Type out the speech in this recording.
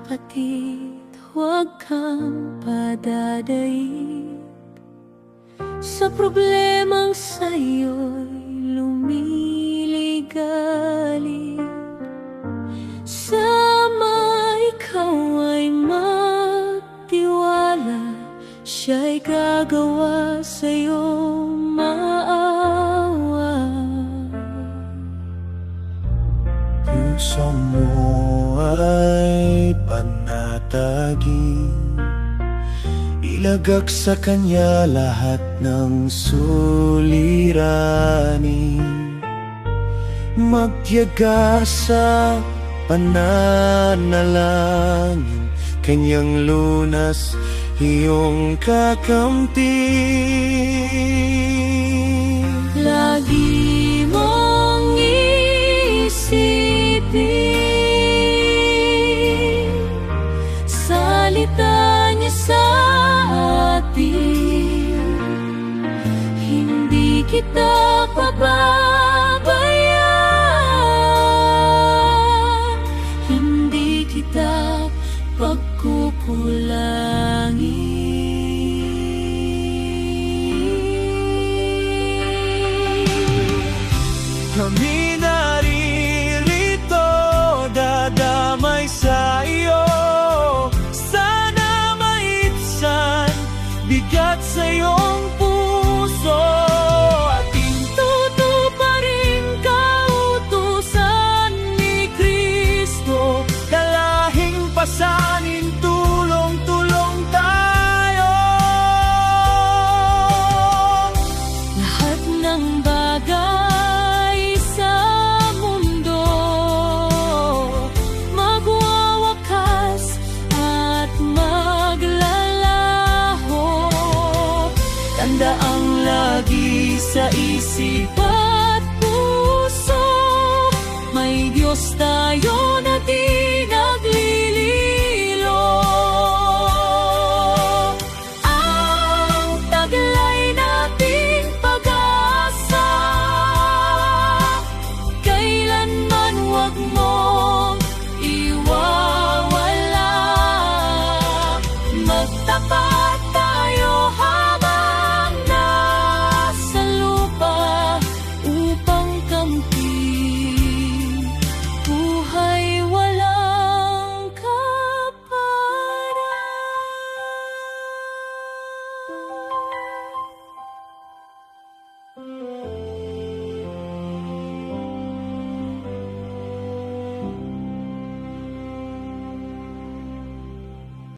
kapatid, huwag kang padadaig sa problemang sa'yo'y lumiligalig. Sama ikaw ay magtiwala, siya'y gagawa sa'yo maawa. Puso mo ay panatagin, ilagak sa Kanya lahat ng suliranin. Magtiyaga sa pananalangin, Kanyang lunas iyong kakamtin. Lagi mong isipin salita niya sa atin, hindi kita pababayaan, hindi kita pagkukulangin. Kami naririto, dadamay sa iyo. Sana maitsan bigat sa iyong puso, ating Tutuparin kautusan ni Kristo, dalahing pasanin, tulong-tulong tayo. lahat ng bagay sa mundo magwawakas at maglalaho. Tandaang lagi sa isip at puso, may Diyos tayo na di naglililo. Ang taglay nating pag-asa, kailanman huwag mong iwawala. Magtapat tayo habang nasa lupa upang kamtin buhay walang kaparan.